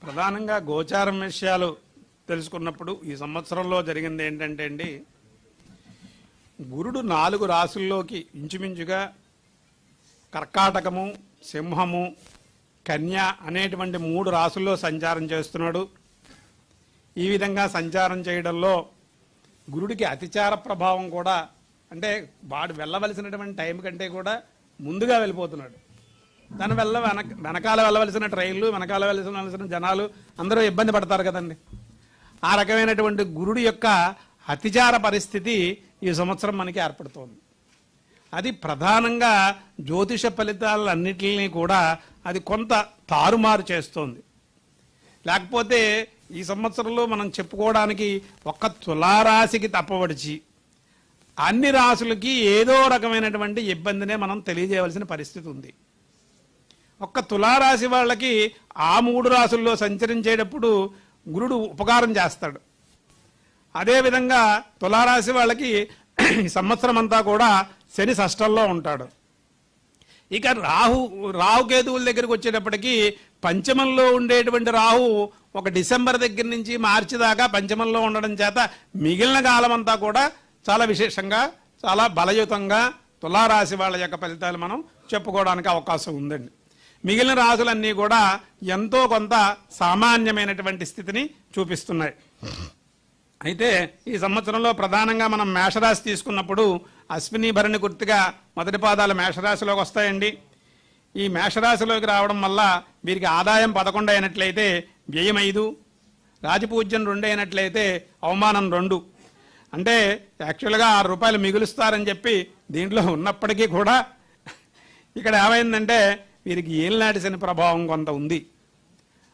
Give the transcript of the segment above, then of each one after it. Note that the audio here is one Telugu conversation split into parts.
ప్రధానంగా గోచారం విషయాలు తెలుసుకున్నప్పుడు ఈ సంవత్సరంలో జరిగింది ఏంటంటే అండి, గురుడు 4 రాశుల్లోకి ఇంచుమించుగా కర్కాటకము, సింహము, కన్య అనేటువంటి 3 రాశుల్లో సంచారం చేస్తున్నాడు. ఈ విధంగా సంచారం చేయడంలో గురుడికి అతిచార ప్రభావం కూడా, అంటే వాడు వెళ్ళవలసినటువంటి టైం కంటే కూడా ముందుగా వెళ్ళిపోతున్నాడు. దాని వల్ల వెనకాల వెళ్ళవలసిన ట్రైన్లు, వెనకాల వెళ్ళవలసిన జనాలు అందరూ ఇబ్బంది పడతారు కదండి. ఆ రకమైనటువంటి గురుడి యొక్క అతిచార పరిస్థితి ఈ సంవత్సరం మనకి ఏర్పడుతోంది. అది ప్రధానంగా జ్యోతిష ఫలితాలన్నిటినీ కూడా అది కొంత తారుమారు చేస్తోంది. లేకపోతే ఈ సంవత్సరంలో మనం చెప్పుకోవడానికి ఒక్క తులారాశికి తప్పవడిచి అన్ని రాశులకి ఏదో రకమైనటువంటి ఇబ్బందినే మనం తెలియజేయవలసిన పరిస్థితి ఉంది. ఒక్క తులారాశి వాళ్ళకి ఆ 3 రాశుల్లో సంచరించేటప్పుడు గురుడు ఉపకారం చేస్తాడు. అదేవిధంగా తులారాశి వాళ్ళకి ఈ సంవత్సరం అంతా కూడా శని షష్టంలో ఉంటాడు. ఇక రాహుకేతువుల దగ్గరికి వచ్చేటప్పటికి పంచమంలో ఉండేటువంటి రాహు ఒక డిసెంబర్ దగ్గర నుంచి మార్చి దాకా పంచమంలో ఉండడం చేత మిగిలిన కాలం అంతా కూడా చాలా విశేషంగా, చాలా బలయుతంగా తులారాశి వాళ్ళ యొక్క ఫలితాలు మనం చెప్పుకోవడానికి అవకాశం ఉందండి. మిగిలిన రాశులన్నీ కూడా ఎంతో కొంత సామాన్యమైనటువంటి స్థితిని చూపిస్తున్నాయి. అయితే ఈ సంవత్సరంలో ప్రధానంగా మనం మేషరాశి తీసుకున్నప్పుడు అశ్విని భరణి గుర్తుగా మొదటి పాదాలు మేషరాశిలోకి వస్తాయండి. ఈ మేషరాశిలోకి రావడం వల్ల వీరికి ఆదాయం 11 అయినట్లయితే వ్యయం 5, రాజపూజ్యం 2 అయినట్లయితే అవమానం 2. అంటే యాక్చువల్గా 6 రూపాయలు మిగులుస్తారని చెప్పి దీంట్లో ఉన్నప్పటికీ కూడా ఇక్కడ ఏమైందంటే వీరికి ఏలినాటి శని ప్రభావం కొంత ఉంది.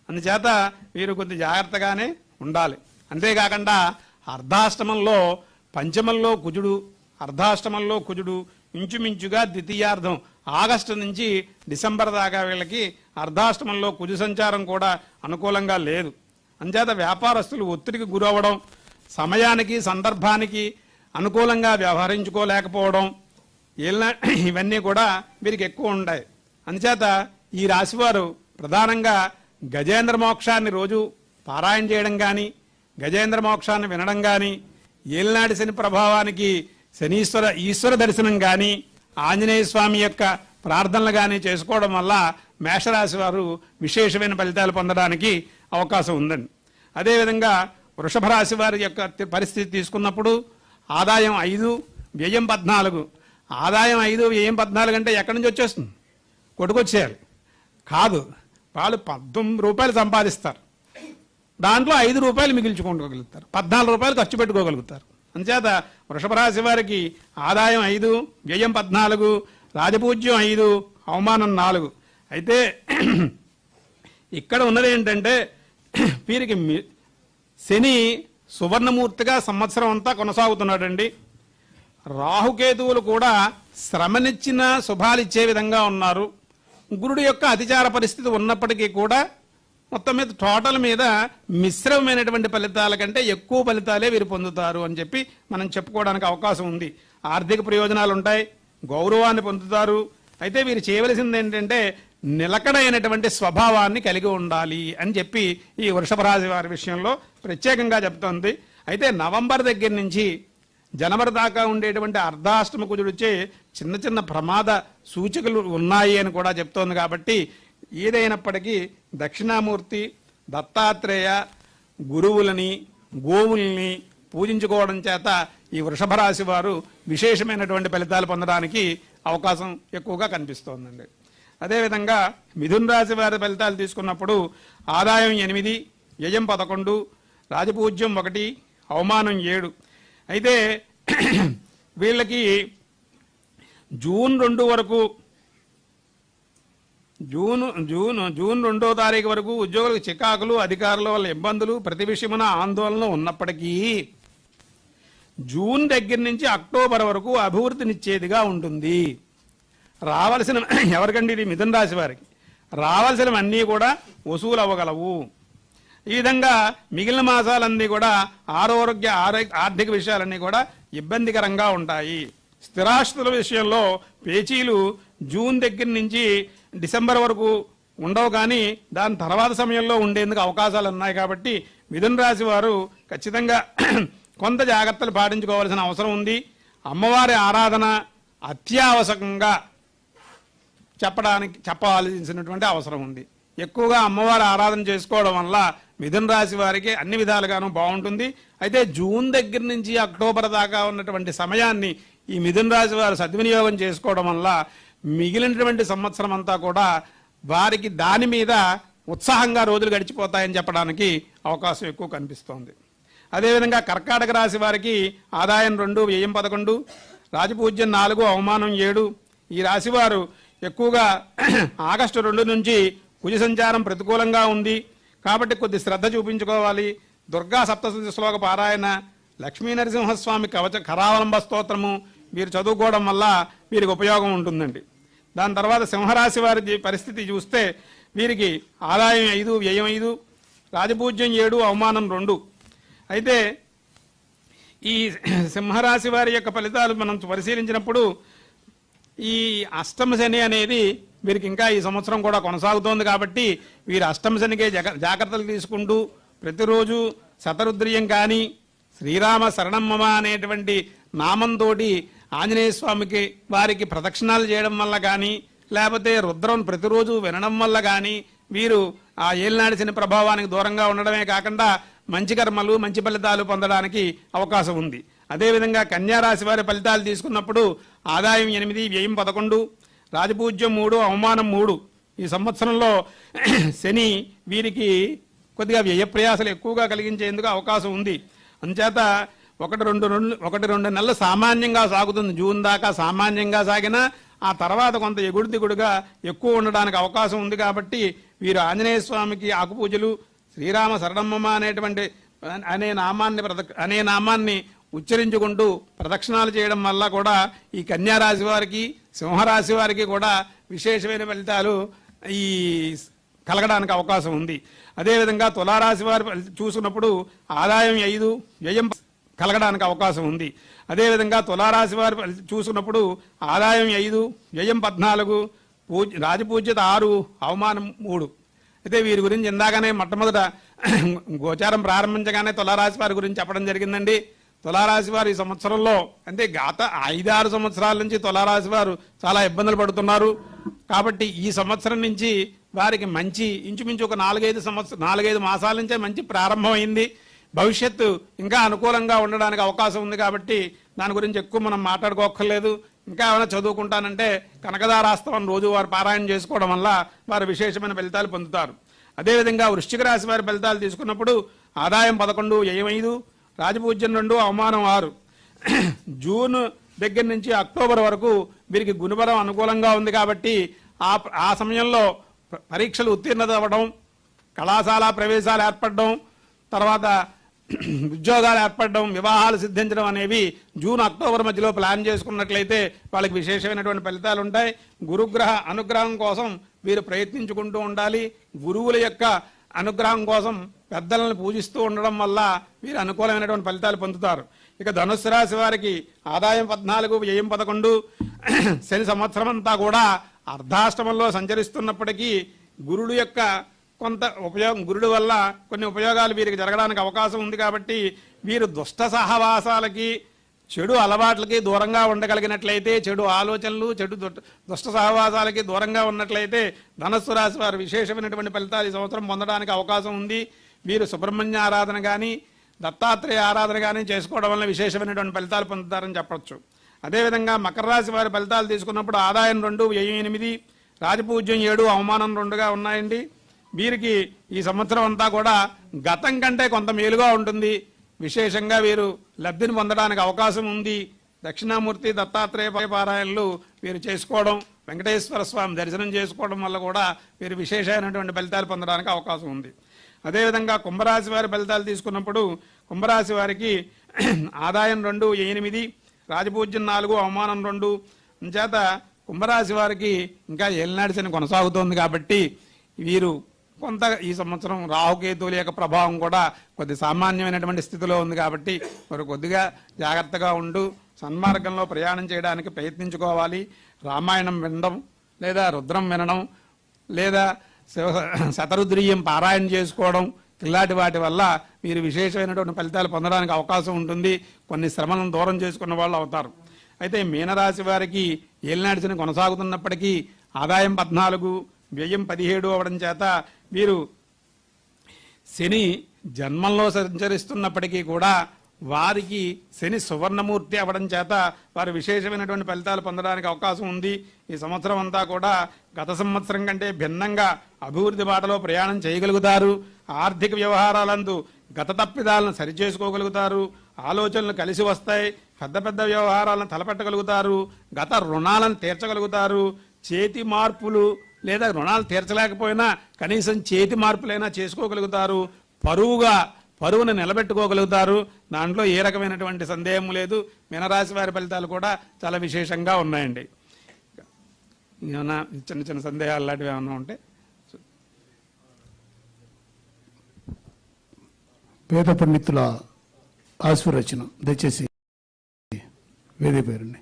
అందుచేత వీరు కొంచెం జాగ్రత్తగానే ఉండాలి. అంతేకాకుండా అర్ధాష్టమంలో పంచమంలో కుజుడు, అర్ధాష్టమంలో కుజుడు ఇంచుమించుగా ద్వితీయార్థం ఆగస్టు నుంచి డిసెంబర్ దాకా వీళ్ళకి అర్ధాష్టమంలో కుజు సంచారం కూడా అనుకూలంగా లేదు. అంచేత వ్యాపారస్తులు ఒత్తిడికి గురవ్వడం, సమయానికి సందర్భానికి అనుకూలంగా వ్యవహరించుకోలేకపోవడం, ఇవన్నీ కూడా వీరికి ఎక్కువ ఉంటాయి. అందుచేత ఈ రాశివారు ప్రధానంగా గజేంద్ర మోక్షాన్ని రోజు పారాయణ చేయడం కానీ, గజేంద్ర మోక్షాన్ని వినడం కానీ, ఏలినాటి శని ప్రభావానికి ఈశ్వర దర్శనం కానీ, ఆంజనేయ స్వామి యొక్క ప్రార్థనలు కానీ చేసుకోవడం వల్ల మేషరాశి వారు విశేషమైన ఫలితాలు పొందడానికి అవకాశం ఉందండి. అదేవిధంగా వృషభ రాశి వారి యొక్క పరిస్థితి తీసుకున్నప్పుడు ఆదాయం 5, వ్యయం 14. ఆదాయం 5, వ్యయం 14 అంటే ఎక్కడి నుంచి వచ్చేస్తుంది? కొట్టుకొచ్చేయాలి కాదు. వాళ్ళు 19 రూపాయలు సంపాదిస్తారు, దాంట్లో 5 రూపాయలు మిగిల్చుకోగలుగుతారు, 14 రూపాయలు ఖర్చు పెట్టుకోగలుగుతారు. అందుచేత వృషభ రాశి వారికి ఆదాయం 5, వ్యయం 14, రాజపూజ్యం 5, అవమానం 4. అయితే ఇక్కడ ఉన్నది ఏంటంటే వీరికి శని సువర్ణమూర్తిగా సంవత్సరం అంతా కొనసాగుతున్నాడండి. రాహుకేతువులు కూడా శ్రమనిచ్చిన శుభాలిచ్చే విధంగా ఉన్నారు. గురుడు యొక్క అతిచార పరిస్థితి ఉన్నప్పటికీ కూడా మొత్తం మీద టోటల్ మీద మిశ్రమమైనటువంటి ఫలితాల కంటే ఎక్కువ ఫలితాలే వీరు పొందుతారు అని చెప్పి మనం చెప్పుకోవడానికి అవకాశం ఉంది. ఆర్థిక ప్రయోజనాలు ఉంటాయి, గౌరవాన్ని పొందుతారు. అయితే వీరు చేయవలసింది ఏంటంటే నిలకడైనటువంటి స్వభావాన్ని కలిగి ఉండాలి అని చెప్పి ఈ వృషభ రాశి వారి విషయంలో ప్రత్యేకంగా చెప్తోంది. అయితే నవంబర్ దగ్గర నుంచి జనవరి దాకా ఉండేటువంటి అర్ధాష్టమ కుజుడిచ్చే చిన్న చిన్న ప్రమాద సూచికలు ఉన్నాయి అని కూడా చెప్తోంది. కాబట్టి ఏదైనప్పటికీ దక్షిణామూర్తి, దత్తాత్రేయ, గురువులని, గోవుల్ని పూజించుకోవడం చేత ఈ వృషభ రాశి వారు విశేషమైనటువంటి ఫలితాలు పొందడానికి అవకాశం ఎక్కువగా కనిపిస్తోందండి. అదేవిధంగా మిథున రాశి వారి ఫలితాలు తీసుకున్నప్పుడు ఆదాయం 8, వ్యయం 11, రాజపూజ్యం 1, అవమానం 7. అయితే వీళ్ళకి జూన్ 2 వరకు, జూన్ 2వ తారీఖు వరకు ఉద్యోగులకు చికాకులు, అధికారుల వల్ల ఇబ్బందులు, ప్రతి విషయమున ఆందోళన ఉన్నప్పటికీ జూన్ దగ్గర నుంచి అక్టోబర్ వరకు అభివృద్ధినిచ్చేదిగా ఉంటుంది. రావాల్సిన ఎవరికండి? ఇది మిథున రాశి వారికి రావాల్సినవన్నీ కూడా వసూలు అవ్వగలవు. ఈ విధంగా మిగిలిన మాసాలన్నీ కూడా ఆర్థిక విషయాలన్నీ కూడా ఇబ్బందికరంగా ఉంటాయి. స్థిరాస్తుల విషయంలో పేచీలు జూన్ దగ్గర నుంచి డిసెంబర్ వరకు ఉండవు, కానీ దాని తర్వాత సమయంలో ఉండేందుకు అవకాశాలు ఉన్నాయి. కాబట్టి మిథున రాశి వారు ఖచ్చితంగా కొంత జాగ్రత్తలు పాటించుకోవాల్సిన అవసరం ఉంది. అమ్మవారి ఆరాధన అత్యావశ్యకంగా చెప్పవలసినటువంటి అవసరం ఉంది. ఎక్కువగా అమ్మవారి ఆరాధన చేసుకోవడం వల్ల మిథున రాశి వారికి అన్ని విధాలుగాను బాగుంటుంది. అయితే జూన్ దగ్గర నుంచి అక్టోబర్ దాకా ఉన్నటువంటి సమయాన్ని ఈ మిథున రాశి వారు సద్వినియోగం చేసుకోవడం వల్ల మిగిలినటువంటి సంవత్సరం అంతా కూడా వారికి దాని మీద ఉత్సాహంగా రోజులు గడిచిపోతాయని చెప్పడానికి అవకాశం ఎక్కువ కనిపిస్తోంది. అదేవిధంగా కర్కాటక రాశి వారికి ఆదాయం 2, వ్యయం 11, రాజపూజ్యం 4, అవమానం 7. ఈ రాశివారు ఎక్కువగా ఆగస్టు 2 నుంచి కుజ సంచారం ప్రతికూలంగా ఉంది కాబట్టి కొద్ది శ్రద్ధ చూపించుకోవాలి. దుర్గా సప్తశతి శ్లోక పారాయణ, లక్ష్మీ నరసింహస్వామి కవచ కరావలంబ స్తోత్రము మీరు చదువుకోవడం వల్ల వీరికి ఉపయోగం ఉంటుందండి. దాని తర్వాత సింహరాశి వారి పరిస్థితి చూస్తే వీరికి ఆదాయం 5, వ్యయం 5, రాజపూజ్యం 7, అవమానం 2. అయితే ఈ సింహరాశి వారి యొక్క ఫలితాలు మనం పరిశీలించినప్పుడు ఈ అష్టమ శని అనేది వీరికి ఇంకా ఈ సంవత్సరం కూడా కొనసాగుతోంది కాబట్టి వీరు అష్టమ శనికే జాగ్రత్తలు తీసుకుంటూ ప్రతిరోజు శతరుద్రియం కానీ శ్రీరామ శరణమ్మమ అనేటువంటి నామంతో ఆంజనేయ స్వామికి వారికి ప్రదక్షిణాలు చేయడం వల్ల కానీ లేకపోతే రుద్రం ప్రతిరోజు వినడం వల్ల కానీ వీరు ఆ ఏలినాడి శని ప్రభావానికి దూరంగా ఉండడమే కాకుండా మంచి కర్మలు మంచి ఫలితాలు పొందడానికి అవకాశం ఉంది. అదేవిధంగా కన్యారాశి వారి ఫలితాలు తీసుకున్నప్పుడు ఆదాయం 8, వ్యయం 11, రాజపూజ్యం 3, అవమానం 3. ఈ సంవత్సరంలో శని వీరికి కొద్దిగా వ్యయప్రయాసలు ఎక్కువగా కలిగించేందుకు అవకాశం ఉంది. అందుచేత 1-2 నెలలు సామాన్యంగా సాగుతుంది. జూన్ దాకా సామాన్యంగా సాగినా ఆ తర్వాత కొంత ఎగుడు దిగుడుగా ఎక్కువ ఉండడానికి అవకాశం ఉంది. కాబట్టి వీరు ఆంజనేయ స్వామికి ఆకుపూజలు, శ్రీరామ శరణమ్మ అనే నామాన్ని ఉచ్చరించుకుంటూ ప్రదక్షిణాలు చేయడం వల్ల కూడా ఈ కన్యారాశి వారికి సింహరాశి వారికి కూడా విశేషమైన ఫలితాలు ఈ కలగడానికి అవకాశం ఉంది. అదేవిధంగా తులారాశి వారు చూసుకున్నప్పుడు ఆదాయం 5, వ్యయం కలగడానికి అవకాశం ఉంది. అదేవిధంగా తులారాశి వారు చూసుకున్నప్పుడు ఆదాయం 5, వ్యయం 14, రాజపూజ్యత 6, అవమానం 3. అయితే వీరి గురించి ఇందాకనే మొట్టమొదట గోచారం ప్రారంభించగానే తులారాశి వారి గురించి చెప్పడం జరిగిందండి. తులారాశి వారు ఈ సంవత్సరంలో అంటే గత 5-6 సంవత్సరాల నుంచి తులారాశి వారు చాలా ఇబ్బందులు పడుతున్నారు. కాబట్టి ఈ సంవత్సరం నుంచి వారికి మంచి ఇంచుమించు ఒక 4-5 మాసాల నుంచే మంచి ప్రారంభమైంది. భవిష్యత్తు ఇంకా అనుకూలంగా ఉండడానికి అవకాశం ఉంది. కాబట్టి దాని గురించి ఎక్కువ మనం మాట్లాడుకోక్కర్లేదు. ఇంకా ఏమైనా చదువుకుంటానంటే కనకదారాస్తవం రోజు వారు పారాయణ చేసుకోవడం వల్ల వారు విశేషమైన ఫలితాలు పొందుతారు. అదేవిధంగా వృశ్చిక రాశి వారి ఫలితాలు తీసుకున్నప్పుడు ఆదాయం 11, వ్యయం 5, రాజపూజ్యం 2, అవమానం 6. జూన్ దగ్గర నుంచి అక్టోబర్ వరకు వీరికి గుణబలం అనుకూలంగా ఉంది. కాబట్టి ఆ సమయంలో పరీక్షలు ఉత్తీర్ణత అవ్వడం, కళాశాల ప్రవేశాలు ఏర్పడడం, తర్వాత ఉద్యోగాలు ఏర్పడడం, వివాహాలు సిద్ధించడం అనేవి జూన్ అక్టోబర్ మధ్యలో ప్లాన్ చేసుకున్నట్లయితే వాళ్ళకి విశేషమైనటువంటి ఫలితాలు ఉంటాయి. గురుగ్రహ అనుగ్రహం కోసం వీరు ప్రయత్నించుకుంటూ ఉండాలి. గురువుల యొక్క అనుగ్రహం కోసం పెద్దలను పూజిస్తూ ఉండడం వల్ల వీరు అనుకూలమైనటువంటి ఫలితాలు పొందుతారు. ఇక ధనుస్సు రాశి వారికి ఆదాయం 14, వ్యయం 11. శని సంవత్సరం అంతా కూడా అర్ధాష్టమంలో సంచరిస్తున్నప్పటికీ గురుడు యొక్క కొంత ఉపయోగం, గురుడు వల్ల కొన్ని ఉపయోగాలు వీరికి జరగడానికి అవకాశం ఉంది. కాబట్టి వీరు దుష్ట సహవాసాలకి చెడు అలవాట్లకి దూరంగా ఉండగలిగినట్లయితే, చెడు ఆలోచనలు దుష్ట సహవాసాలకి దూరంగా ఉన్నట్లయితే ధనస్సు రాశి వారు విశేషమైనటువంటి ఫలితాలు ఈ సంవత్సరం పొందడానికి అవకాశం ఉంది. వీరు సుబ్రహ్మణ్య ఆరాధన కానీ దత్తాత్రేయ ఆరాధన కానీ చేసుకోవడం వల్ల విశేషమైనటువంటి ఫలితాలు పొందుతారని చెప్పచ్చు. అదేవిధంగా మకర రాశి వారి ఫలితాలు తీసుకున్నప్పుడు ఆదాయం 2, వ్యయం 8, రాజపూజ్యం 7, అవమానం 2గా ఉన్నాయండి. వీరికి ఈ సంవత్సరం అంతా కూడా గతం కంటే కొంత మేలుగా ఉంటుంది. విశేషంగా వీరు లబ్ధిని పొందడానికి అవకాశం ఉంది. దక్షిణామూర్తి దత్తాత్రేయ పారాయణలు వీరు చేసుకోవడం, వెంకటేశ్వర స్వామి దర్శనం చేసుకోవడం వల్ల కూడా వీరు విశేషమైనటువంటి ఫలితాలు పొందడానికి అవకాశం ఉంది. అదేవిధంగా కుంభరాశి వారి ఫలితాలు తీసుకున్నప్పుడు కుంభరాశి వారికి ఆదాయం 2, వ్యయం 8, రాజపూజ్యం 4, అవమానం 2. చేత కుంభరాశి వారికి ఇంకా ఏలినాడి శని కొనసాగుతోంది. కాబట్టి వీరు కొంత ఈ సంవత్సరం రాహుకేతువుల యొక్క ప్రభావం కూడా కొద్ది సామాన్యమైనటువంటి స్థితిలో ఉంది. కాబట్టి వారు కొద్దిగా జాగ్రత్తగా ఉంటూ సన్మార్గంలో ప్రయాణం చేయడానికి ప్రయత్నించుకోవాలి. రామాయణం వినడం లేదా రుద్రం వినడం లేదా శతరుద్రీయం పారాయణ చేసుకోవడం ఇలాంటి వాటి వల్ల మీరు విశేషమైనటువంటి ఫలితాలు పొందడానికి అవకాశం ఉంటుంది. కొన్ని శ్రమలను దూరం చేసుకున్న వాళ్ళు అవుతారు. అయితే మీనరాశి వారికి ఏలినాటి శని కొనసాగుతున్నప్పటికీ ఆదాయం 14, వ్యయం 17 అవ్వడం చేత వీరు శని జన్మంలో సంచరిస్తున్నప్పటికీ కూడా వారికి శని సువర్ణమూర్తి అవ్వడం చేత వారు విశేషమైనటువంటి ఫలితాలు పొందడానికి అవకాశం ఉంది. ఈ సంవత్సరం అంతా కూడా గత సంవత్సరం కంటే భిన్నంగా అభివృద్ధి బాటలో ప్రయాణం చేయగలుగుతారు. ఆర్థిక వ్యవహారాలందు గత తప్పిదాలను సరిచేసుకోగలుగుతారు. ఆలోచనలు కలిసి వస్తాయి. పెద్ద పెద్ద వ్యవహారాలను తలపెట్టగలుగుతారు. గత రుణాలను తీర్చగలుగుతారు. చేతి మార్పులు లేదా రుణాలు తీర్చలేకపోయినా కనీసం చేతి మార్పులైనా చేసుకోగలుగుతారు. పరువును నిలబెట్టుకోగలుగుతారు. దాంట్లో ఏ రకమైనటువంటి సందేహం లేదు. మీనరాశి వారి ఫలితాలు కూడా చాలా విశేషంగా ఉన్నాయండి. ఏమన్నా చిన్న చిన్న సందేహాలు లాంటివి ఏమన్నా ఉంటే వేద పండితుల ఆశీర్వచన దయచేసి వేదే పేరుని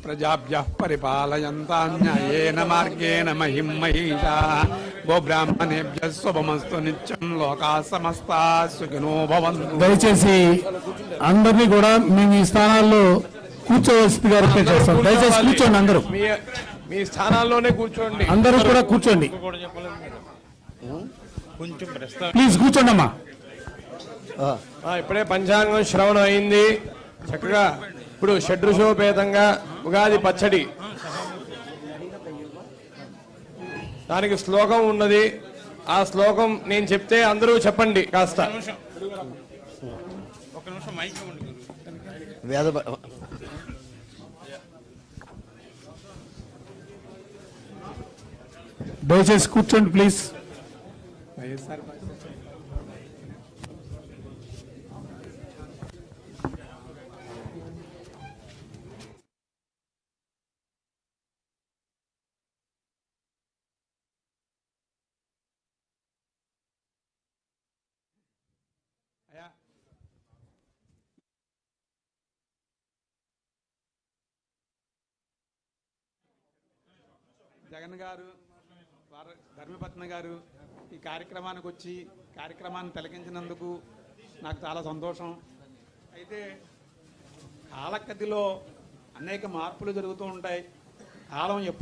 ప్రజాభ్యః పరిపాలయంతాం న్యాయేన మార్గేణ మహిం మహిషాః గోబ్రాహ్మణేభ్యః శుభమస్తు నిత్యం లోకాః సమస్తాః సుఖినో భవంతు. దయచేసి అందరినీ కూడా మేము ఈ స్థానాల్లో కూర్చోవలసిందిగా రిక్వెస్ట్ చేస్తాం. దయచేసి కూర్చోండి, అందరూ మీ స్థానాల్లోనే కూర్చోండి. అందరూ కూడా కూర్చోండి, ప్లీజ్ కూర్చోండి అమ్మా. ఇప్పుడే పంచాంగం శ్రవణం అయింది. చక్కగా ఇప్పుడు షడ్రుషోపేతంగా ఉగాది పచ్చడి, దానికి శ్లోకం ఉన్నది. ఆ శ్లోకం నేను చెప్తే అందరూ చెప్పండి కాస్త. దయచేసి కూర్చోండి ప్లీజ్. జగన్ గారు, వారు ధర్మపత్ని గారు ఈ కార్యక్రమానికి వచ్చి కార్యక్రమాన్ని తిలకించినందుకు నాకు చాలా సంతోషం. అయితే కాలగతిలో అనేక మార్పులు జరుగుతూ ఉంటాయి. కాలం ఎప్పుడు